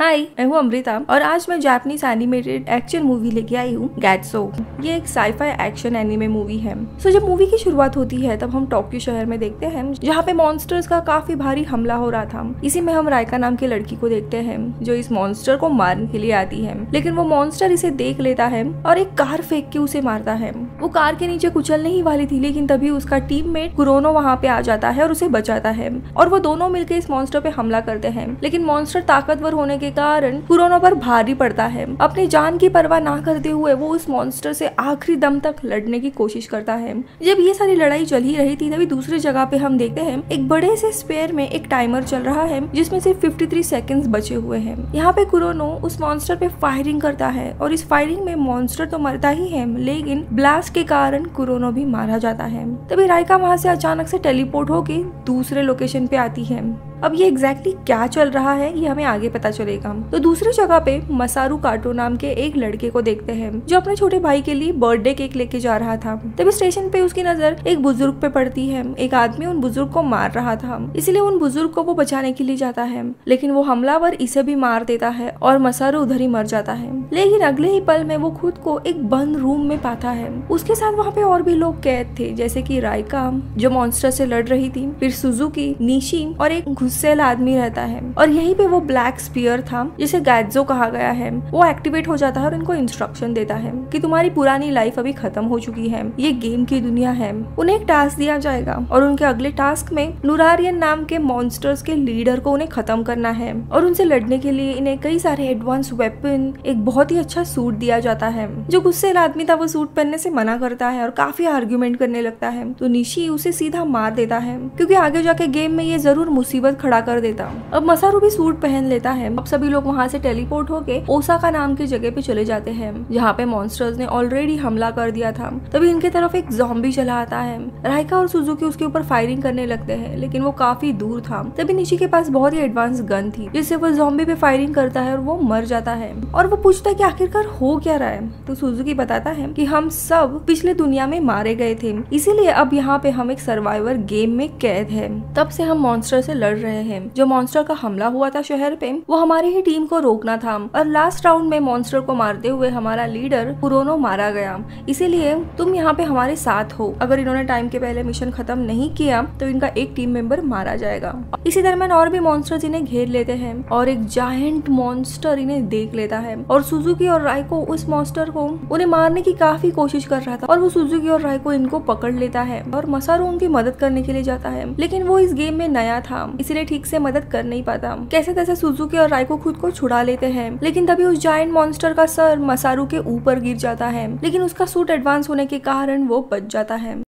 हाय, मैं हूँ अमृता और आज मैं जापानीज एनिमेटेड एक्शन मूवी लेके आई हूँ गैट्सो। ये एक साइफाई एक्शन एनिमे मूवी है। जब मूवी की शुरुआत होती है तब हम टोक्यो शहर में देखते हैं जहाँ पे मॉन्स्टर्स का काफी भारी हमला हो रहा था। इसी में हम राइका नाम की लड़की को देखते हैं जो इस मॉन्स्टर को मारने के लिए आती है, लेकिन वो मॉन्स्टर इसे देख लेता है और एक कार फेंक के उसे मारता है। वो कार के नीचे कुचलने ही वाली थी, लेकिन तभी उसका टीममेट कुरोनो वहाँ पे आ जाता है और उसे बचाता है और वो दोनों मिलकर इस मॉन्स्टर पे हमला करते हैं। लेकिन मॉन्स्टर ताकतवर होने के कारण कुरोनो पर भारी पड़ता है। अपनी जान की परवाह ना करते हुए वो उस मॉन्स्टर से आखिरी दम तक लड़ने की कोशिश करता है। जब ये सारी लड़ाई चल ही रही थी तभी दूसरी जगह पे हम देखते हैं एक बड़े से स्पेयर में एक टाइमर चल रहा है जिसमें सिर्फ 53 सेकंड्स बचे हुए हैं। यहाँ पे कुरोनो उस मॉन्स्टर पे फायरिंग करता है और इस फायरिंग में मॉन्स्टर तो मरता ही है, लेकिन ब्लास्ट के कारण कुरोनो भी मारा जाता है। तभी राइका वहाँ से अचानक से टेलीपोर्ट होके दूसरे लोकेशन पे आती है। अब ये एग्जैक्टली क्या चल रहा है ये हमें आगे पता चलेगा। तो दूसरी जगह पे मसारू काटो नाम के एक लड़के को देखते हैं जो अपने छोटे भाई के लिए बर्थडे केक लेके जा रहा था। तभी स्टेशन पे उसकी नजर एक बुजुर्ग पे पड़ती है। एक आदमी उन बुजुर्ग को मार रहा था, इसलिए उन बुजुर्ग को वो बचाने के लिए जाता है, लेकिन वो हमलावर इसे भी मार देता है और मसारू उधर ही मर जाता है। लेकिन अगले ही पल में वो खुद को एक बंद रूम में पाता है। उसके साथ वहाँ पे और भी लोग कैद थे, जैसे की राइका जो मॉन्स्टर से लड़ रही थी, फिर सुजुकी, निशी और एक गुस्सेल आदमी रहता है। और यहीं पे वो ब्लैक स्पीयर था जिसे गैट्सो कहा गया है, वो एक्टिवेट हो जाता है और इनको इंस्ट्रक्शन देता है कि तुम्हारी पुरानी लाइफ अभी खत्म हो चुकी है, ये गेम की दुनिया है। उन्हें एक टास्क दिया जाएगा और उनके अगले टास्क में नुरारियन नाम के मॉन्स्टर्स के लीडर को उन्हें खत्म करना है और उनसे लड़ने के लिए इन्हें कई सारे एडवांस वेपन, एक बहुत ही अच्छा सूट दिया जाता है। जो गुस्सेल आदमी था वो सूट पहनने से मना करता है और काफी आर्ग्यूमेंट करने लगता है, तो निशी उसे सीधा मार देता है क्योंकि आगे जाके गेम में ये जरूर मुसीबत खड़ा कर देता। अब मसारू भी सूट पहन लेता है। अब सभी लोग वहाँ से टेलीपोर्ट होके ओसाका नाम की जगह पे चले जाते हैं जहाँ पे मॉन्स्टर्स ने ऑलरेडी हमला कर दिया था। तभी इनके तरफ एक ज़ॉम्बी चला आता है। राइका और सुजुकी उसके ऊपर फायरिंग करने लगते हैं, लेकिन वो काफी दूर था। तभी निशी के पास बहुत ही एडवांस गन थी जिससे वो ज़ॉम्बी पे फायरिंग करता है और वो मर जाता है। और वो पूछता है कि आखिरकार हो क्या रहा है, तो सुजुकी बताता है कि हम सब पिछले दुनिया में मारे गए थे, इसीलिए अब यहाँ पे हम एक सर्वाइवर गेम में कैद है। तब से हम मॉन्स्टर से लड़ रहे हैं। जो मॉन्स्टर का हमला हुआ था शहर पे, वो हमारी ही टीम को रोकना था और लास्ट राउंड में मॉन्स्टर को मारते हुए हमारा लीडर कुरोनो मारा गया, इसीलिए तुम यहाँ पे हमारे साथ हो। अगर इन्होंने टाइम के पहले मिशन खत्म नहीं किया तो इनका एक टीम मेंबर मारा जाएगा। इसी दरम्यान और भी मॉन्स्टर्स इन्हें घेर लेते हैं और एक जायंट मॉन्स्टर इन्हें देख लेता है और सुजुकी और राइको उस मॉन्स्टर को उन्हें मारने की काफी कोशिश कर रहा था और वो सुजुकी और राइको इनको पकड़ लेता है और मसारू उनकी मदद करने के लिए जाता है, लेकिन वो इस गेम में नया था इसलिए ठीक से मदद कर नहीं पाता। कैसे तैसे सुजुकी और राइको खुद को छुड़ा लेते हैं, लेकिन तभी उस जायंट मॉन्स्टर का सर मसारू के ऊपर गिर जाता है, लेकिन उसका सूट एडवांस होने के कारण वो बच जाता है।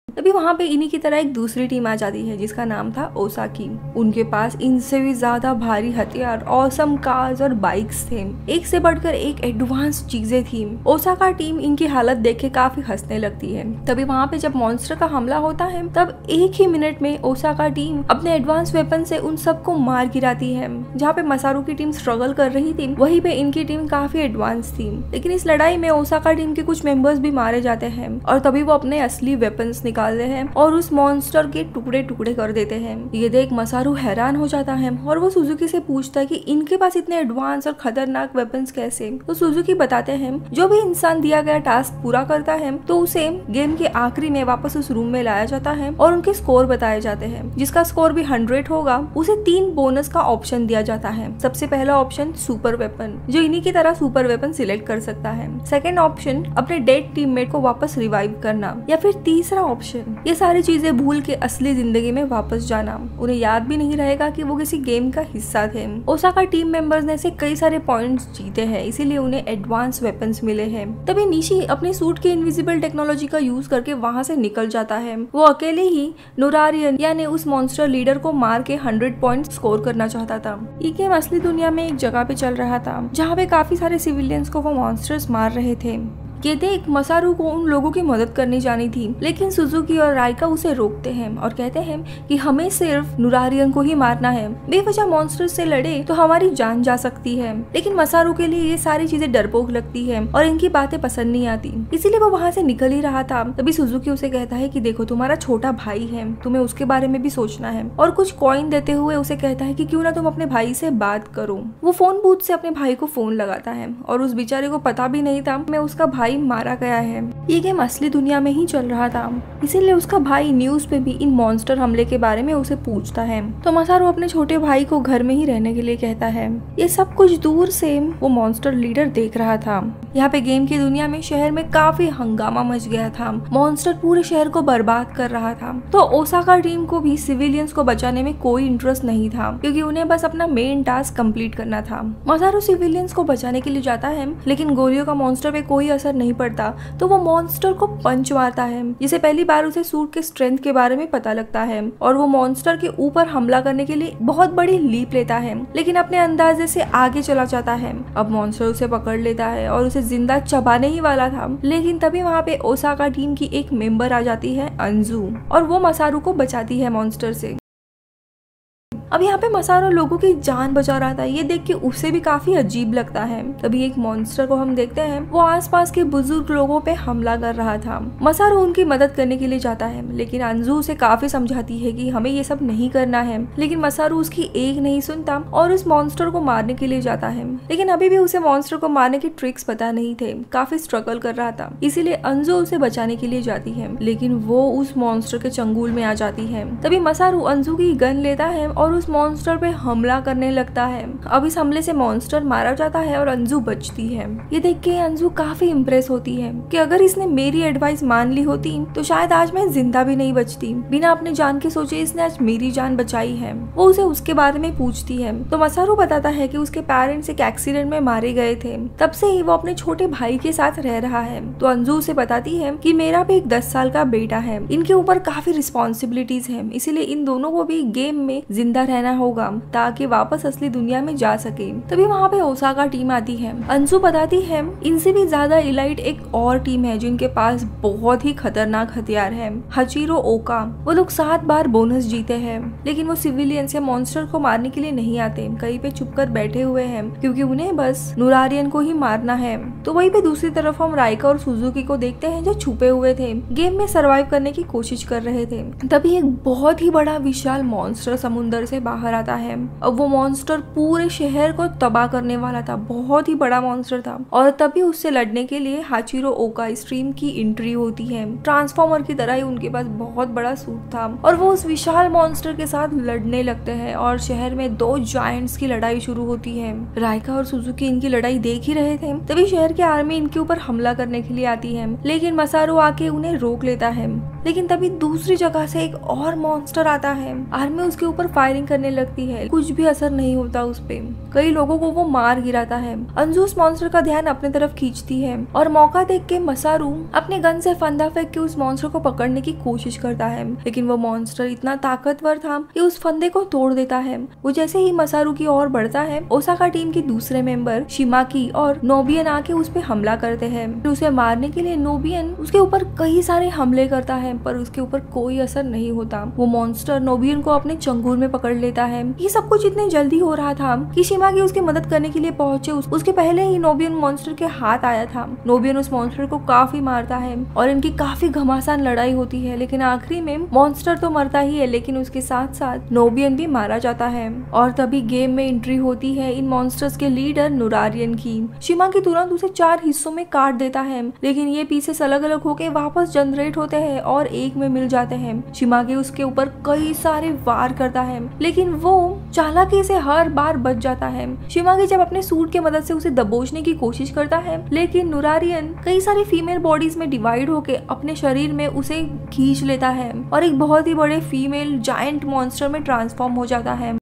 तभी वहाँ पे इन्हीं की तरह एक दूसरी टीम आ जाती है जिसका नाम था ओसाकी। उनके पास इनसे भी ज्यादा भारी हथियार, ऑसम कार्स और बाइक्स थे, एक से बढ़कर एक एडवांस चीजें थी। ओसाका टीम इनकी हालत देख के काफी हंसने लगती है। तभी वहाँ पे जब मॉन्स्टर का हमला होता है तब एक ही मिनट में ओसाका टीम अपने एडवांस वेपन से उन सबको मार गिराती है। जहाँ पे मसारू की टीम स्ट्रगल कर रही थी वहीं पे इनकी टीम काफी एडवांस थी, लेकिन इस लड़ाई में ओसाका टीम के कुछ मेंबर्स भी मारे जाते हैं और तभी वो अपने असली वेपन्स निकालते हैं और उस मॉन्स्टर के टुकड़े टुकड़े कर देते हैं। ये देख मसारू हैरान हो जाता है और वो सुजुकी से पूछता है कि इनके पास इतने एडवांस और खतरनाक वेपन्स कैसे। तो सुजुकी बताते हैं जो भी इंसान दिया गया टास्क पूरा करता है तो उसे गेम के आखिरी में वापस उस रूम में लाया जाता है और उनके स्कोर बताए जाते हैं। जिसका स्कोर भी 100 होगा उसे 3 बोनस का ऑप्शन दिया जाता है। सबसे पहला ऑप्शन सुपर वेपन, जो इन्हीं की तरह सुपर वेपन सिलेक्ट कर सकता है। सेकेंड ऑप्शन अपने डेड टीममेट को वापस रिवाइव करना, या फिर तीसरा ऑप्शन ये सारी चीजें भूल के असली जिंदगी में वापस जाना। उन्हें याद भी नहीं रहेगा कि वो किसी गेम का हिस्सा थे। ओसाका टीम मेंबर्स ने से कई सारे पॉइंट्स जीते हैं, इसीलिए उन्हें एडवांस वेपन्स मिले हैं। तभी निशी अपने सूट की इनविजिबल टेक्नोलॉजी का यूज करके वहाँ से निकल जाता है। वो अकेले ही नुरारियन यानी उस मॉन्स्टर लीडर को मार के 100 पॉइंट स्कोर करना चाहता था। ये गेम असली दुनिया में एक जगह पे चल रहा था जहाँ पे काफी सारे सिविलियंस को वो मॉन्स्टर्स मार रहे थे। ये देख मसारू को उन लोगों की मदद करने जानी थी, लेकिन सुजुकी और राइका उसे रोकते हैं और कहते हैं कि हमें सिर्फ नुरारियन को ही मारना है, बेवजह मॉन्स्टर से लड़े तो हमारी जान जा सकती है। लेकिन मसारू के लिए ये सारी चीजें डरपोक लगती है और इनकी बातें पसंद नहीं आती, इसीलिए वो वहाँ से निकल ही रहा था। तभी सुजुकी उसे कहता है कि देखो तुम्हारा छोटा भाई है, तुम्हें उसके बारे में भी सोचना है, और कुछ कॉइन देते हुए उसे कहता है कि क्यों ना तुम अपने भाई से बात करो। वो फोन बूथ से अपने भाई को फोन लगाता है और उस बेचारे को पता भी नहीं था मैं उसका भाई मारा गया है। ये गेम असली दुनिया में ही चल रहा था, इसीलिए उसका भाई न्यूज पे भी इन मॉन्स्टर हमले के बारे में उसे पूछता है। तो मसारू अपने छोटे भाई को घर में ही रहने के लिए कहता है। ये सब कुछ दूर से वो मॉन्स्टर लीडर देख रहा था। यहाँ पे गेम की दुनिया में शहर में काफी हंगामा मच गया था, मॉन्स्टर पूरे शहर को बर्बाद कर रहा था। तो ओसाका टीम को भी सिविलियंस को बचाने में कोई इंटरेस्ट नहीं था, क्योंकि उन्हें बस अपना मेन टास्क कंप्लीट करना था। मसारू सिविलियंस को बचाने के लिए जाता है, लेकिन गोलियों का मॉन्स्टर पे कोई असर नहीं पड़ता, तो वो मॉन्स्टर को पंच मारता है, जिसे पहली बार उसे सूट के स्ट्रेंथ के बारे में पता लगता है और वो मॉन्स्टर के ऊपर हमला करने के लिए बहुत बड़ी लीप लेता है, लेकिन अपने अंदाजे से आगे चला जाता है। अब मॉन्स्टर उसे पकड़ लेता है और उसे जिंदा चबाने ही वाला था, लेकिन तभी वहाँ पे ओसाका टीम की एक मेंबर आ जाती है, अंजू, और वो मसारू को बचाती है मॉन्स्टर से। अब यहाँ पे मसारू लोगों की जान बचा रहा था, ये देख के उसे भी काफी अजीब लगता है। तभी एक मॉन्स्टर को हम देखते हैं, वो आसपास के बुजुर्ग लोगों पे हमला कर रहा था। मसारू उनकी मदद करने के लिए जाता है, लेकिन अंजू उसे काफी समझाती है कि हमें ये सब नहीं करना है, लेकिन मसारू उसकी एक नहीं सुनता और उस मॉन्स्टर को मारने के लिए जाता है। लेकिन अभी भी उसे मॉन्स्टर को मारने के ट्रिक्स पता नहीं थे, काफी स्ट्रगल कर रहा था, इसीलिए अंजू उसे बचाने के लिए जाती है, लेकिन वो उस मॉन्स्टर के चंगुल में आ जाती है। तभी मसारू अंजू की गन लेता है और उस मॉन्स्टर पे हमला करने लगता है। अब इस हमले से मॉन्स्टर मारा जाता है और अंजू बचती है। ये देख के अंजू काफी इम्प्रेस होती है कि अगर इसने मेरी एडवाइस मान ली होती तो शायद आज मैं जिंदा भी नहीं बचती। बिना अपने जान के सोचे इसने आज मेरी जान बचाई है। वो उसे उसके बारे में पूछती है, तो मसारू बताता है कि उसके पेरेंट्स एक एक्सीडेंट में मारे गए थे, तब से ही वो अपने छोटे भाई के साथ रह रहा है। तो अंजू उसे बताती है कि मेरा भी एक 10 साल का बेटा है, इनके ऊपर काफी रिस्पॉन्सिबिलिटीज है, इसीलिए इन दोनों को भी गेम में जिंदा रहना होगा ताकि वापस असली दुनिया में जा सके। तभी वहाँ पे ओसाका टीम आती है। अंजू बताती है इनसे भी ज्यादा इलाइट एक और टीम है जिनके पास बहुत ही खतरनाक हथियार है, हाचिरो ओका। वो लोग 7 बार बोनस जीते हैं, लेकिन वो सिविलियन से मॉन्स्टर को मारने के लिए नहीं आते, कहीं पे छुपकर बैठे हुए हैं, क्योंकि उन्हें बस नुरारियन को ही मारना है। तो वहीं पे दूसरी तरफ हम राइका और सुजुकी को देखते हैं, जो छुपे हुए थे, गेम में सर्वाइव करने की कोशिश कर रहे थे। तभी एक बहुत ही बड़ा विशाल मॉन्स्टर समुद्र से बाहर आता है। अब वो मॉन्स्टर पूरे शहर को तबाह करने वाला था, बहुत ही बड़ा मॉन्स्टर था, और तभी उससे लड़ने के लिए हाचिरो ओका स्ट्रीम की एंट्री होती है। ट्रांसफॉर्मर की तरह ही उनके पास बहुत बड़ा सूट था और वो उस विशाल मॉन्स्टर के साथ लड़ने लगते हैं और शहर में 2 जायंट्स की लड़ाई शुरू होती है। राइका और सुजुकी इनकी लड़ाई देख ही रहे थे, तभी शहर की आर्मी इनके ऊपर हमला करने के लिए आती है, लेकिन मसारू आके उन्हें रोक लेता है। लेकिन तभी दूसरी जगह से एक और मॉन्स्टर आता है, आर्मी उसके ऊपर फायरिंग करने लगती है, कुछ भी असर नहीं होता उस पे, कई लोगों को वो मार गिराता है। अंजू उस मॉन्स्टर का ध्यान अपने तरफ खींचती है और मौका देख के मसारू अपने गन से फंदा फेंक के उस मॉन्स्टर को पकड़ने की कोशिश करता है, लेकिन वो मॉन्स्टर इतना ताकतवर था कि उस फंदे को तोड़ देता है। वो जैसे ही मसारू की ओर बढ़ता है, ओसाका टीम की दूसरे मेंबर शिमाकी और नोबियन आके उस पे हमला करते हैं। उसे मारने के लिए नोबियन उसके ऊपर कई सारे हमले करता है, पर उसके ऊपर कोई असर नहीं होता। वो मॉन्स्टर नोबियन को अपने चंगुल में पकड़ लेता है। ये सब कुछ इतने जल्दी हो रहा था कि शिमाकी उसकी मदद करने के लिए पहुंचे, उसके पहले ही नोबियन मॉन्स्टर के हाथ आया था। नोबियन उस मॉन्स्टर को काफी मारता है और इनकी काफी घमासान लड़ाई होती है, लेकिन आखिरी में मॉन्स्टर तो मरता ही है, लेकिन उसके साथ साथ नोबियन भी मारा जाता है। और तभी गेम में एंट्री होती है इन मॉन्स्टर्स के लीडर नुरारियन की। शिमाकी तुरंत उसे 4 हिस्सों में काट देता है, लेकिन ये पीसेस अलग अलग होके वापस जनरेट होते हैं और एक में मिल जाते हैं। शिमाकी उसके ऊपर कई सारे वार करता है, लेकिन वो चालाकी से हर बार बच जाता है। शिमाकी जब अपने सूट की मदद से उसे दबोचने की कोशिश करता है, लेकिन नुरारियन कई सारी फीमेल बॉडीज में डिवाइड होके अपने शरीर में उसे खींच लेता है और एक बहुत ही बड़े फीमेल जायंट मॉन्स्टर में ट्रांसफॉर्म हो जाता है।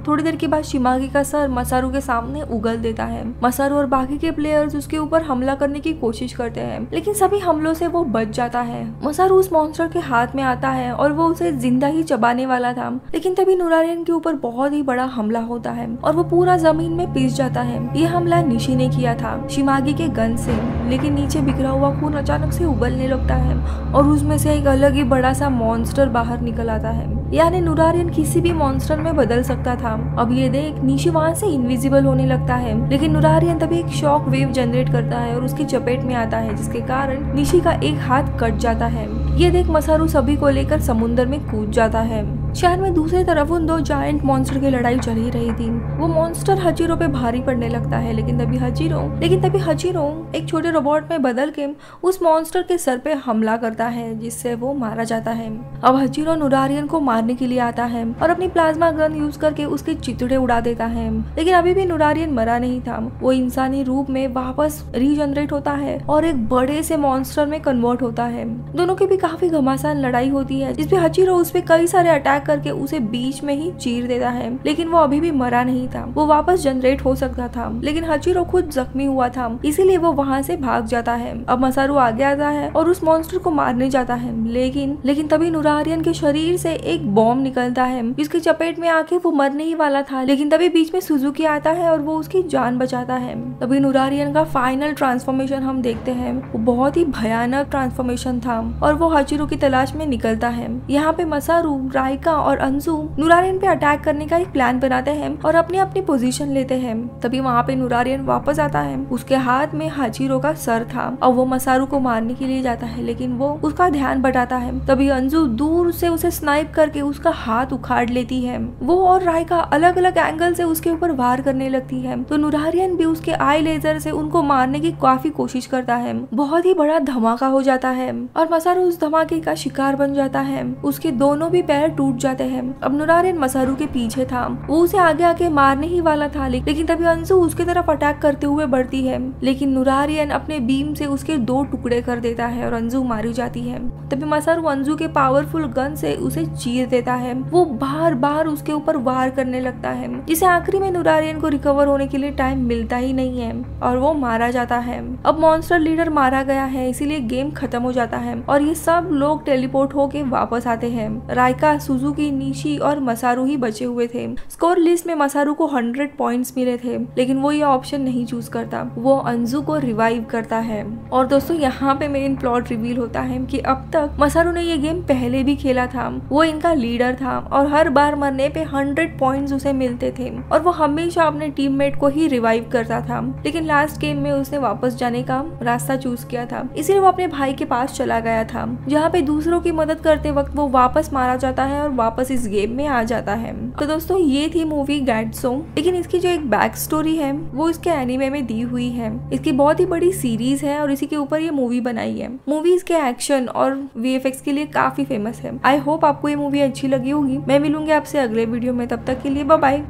थोड़ी देर के बाद शिमागी का सर मसारू के सामने उगल देता है। मसारू और बाकी के प्लेयर्स उसके ऊपर हमला करने की कोशिश करते हैं, लेकिन सभी हमलों से वो बच जाता है। मसारू उस मॉन्स्टर के हाथ में आता है और वो उसे जिंदा ही चबाने वाला था, लेकिन तभी नूरारियन के ऊपर बहुत ही बड़ा हमला होता है और वो पूरा जमीन में पिस जाता है। ये हमला निशी ने किया था शिमागी के गन से, लेकिन नीचे बिखरा हुआ खून अचानक से उबलने लगता है और उसमें से एक अलग ही बड़ा सा मॉन्स्टर बाहर निकल आता है। यानी नूरारियन किसी भी मॉन्स्टर में बदल सकता था। अब ये देख निशी वहाँ से इनविजिबल होने लगता है, लेकिन नूरारियन तभी एक शॉक वेव जनरेट करता है और उसकी चपेट में आता है, जिसके कारण निशी का एक हाथ कट जाता है। ये देख मसारू सभी को लेकर समुद्र में कूद जाता है। शहर में दूसरी तरफ उन दो जायंट मॉन्स्टर की लड़ाई चल ही रही थी। वो मॉन्स्टर हजीरो पे भारी पड़ने लगता है, लेकिन तभी हजीरो एक छोटे रोबोट में बदल के उस मॉन्स्टर के सर पे हमला करता है, जिससे वो मारा जाता है। अब हजीरो नूरारियन को मारने के लिए आता है और अपनी प्लाज्मा गन यूज करके उसके चितड़े उड़ा देता है, लेकिन अभी भी नूरारियन मरा नहीं था। वो इंसानी रूप में वापस रीजनरेट होता है और एक बड़े से मॉन्स्टर में कन्वर्ट होता है। दोनों की भी काफी घमासान लड़ाई होती है, जिसपे हजीरो उस पे कई सारे अटैक करके उसे बीच में ही चीर देता है, लेकिन वो अभी भी मरा नहीं था। वो वापस जनरेट हो सकता था, लेकिन हजीरो खुद जख्मी हुआ था, इसीलिए वो वहाँ से भाग जाता है। अब मसारू आगे आता है और उस मॉन्स्टर को मारने जाता है, लेकिन तभी नूरारियन के शरीर से एक बॉम्ब निकलता है, जिसकी चपेट में आके वो मरने ही वाला था, लेकिन तभी बीच में सुजुकी आता है और वो उसकी जान बचाता है। तभी नूरारियन का फाइनल ट्रांसफॉर्मेशन हम देखते हैं। वो बहुत ही भयानक ट्रांसफॉर्मेशन था और वो हजीरो की तलाश में निकलता है। यहाँ पे मसारू, राइका और अंजू नूरारियन पे अटैक करने का एक प्लान बनाते हैं और अपनी अपनी पोजीशन लेते हैं। तभी वहाँ पे नूरारियन वापस आता है। उसके हाथ में हजीरो का सर था और वो मसारू को मारने के लिए जाता है, लेकिन वो उसका ध्यान बटाता है। तभी अंजू दूर से उसे स्नाइप करके उसका हाथ उखाड़ लेती है। वो और राइका अलग अलग एंगल से उसके ऊपर वार करने लगती है, तो नूरारियन भी उसके आई लेजर से उनको मारने की काफी कोशिश करता है। बहुत ही बड़ा धमाका हो जाता है और मसारू उस धमाके का शिकार बन जाता है। उसके दोनों भी पैर टूट जाते हैं। अब नूरारियन मसारू के पीछे था, वो उसे आगे आके मारने ही वाला था, लेकिन तभी अंजू उसके तरफ अटैक करते हुए बढ़ती है, लेकिन नूरारियन अपने बीम से उसके 2 टुकड़े कर देता है और अंजू मारी जाती है। तभी मसारू अंजू के पावरफुल गन से उसे चीर देता है। वो बार बार उसके ऊपर वार करने लगता है, जिसे आखिरी में नूरारियन को रिकवर होने के लिए टाइम मिलता ही नहीं है और वो मारा जाता है। अब मॉन्स्टर लीडर मारा गया है, इसीलिए गेम खत्म हो जाता है और ये सब लोग टेलीपोर्ट होके वापस आते हैं। राइका, सुजुकी, निशी और मसारू ही बचे हुए थे। स्कोर लिस्ट में मसारू को 100 पॉइंट्स मिले थे, लेकिन वो ये ऑप्शन नहीं चूज करता, वो अंजू को रिवाइव करता है। और दोस्तों यहाँ पे मेन प्लॉट रिवील होता है कि अब तक मसारू ने ये गेम पहले भी खेला था। वो इनका लीडर था और हर बार मरने पे 100 पॉइंट्स उसे मिलते थे और वो हमेशा अपने टीममेट को ही रिवाइव करता था, लेकिन लास्ट गेम में उसने वापस जाने का रास्ता चूज किया था, इसलिए वो अपने भाई के पास चला गया था, जहाँ पे दूसरों की मदद करते वक्त वो वापस मारा जाता है और वापस इस गेम में आ जाता है। तो दोस्तों ये थी मूवी गैट्सो, लेकिन इसकी जो एक बैक स्टोरी है वो इसके एनिमे में दी हुई है। इसकी बहुत ही बड़ी सीरीज है और इसी के ऊपर ये मूवी बनाई है। मूवी इसके एक्शन और VFX के लिए काफी फेमस है। आई होप आपको ये मूवी अच्छी लगी होगी। मैं मिलूंगी आपसे अगले वीडियो में, तब तक के लिए बाय बाय।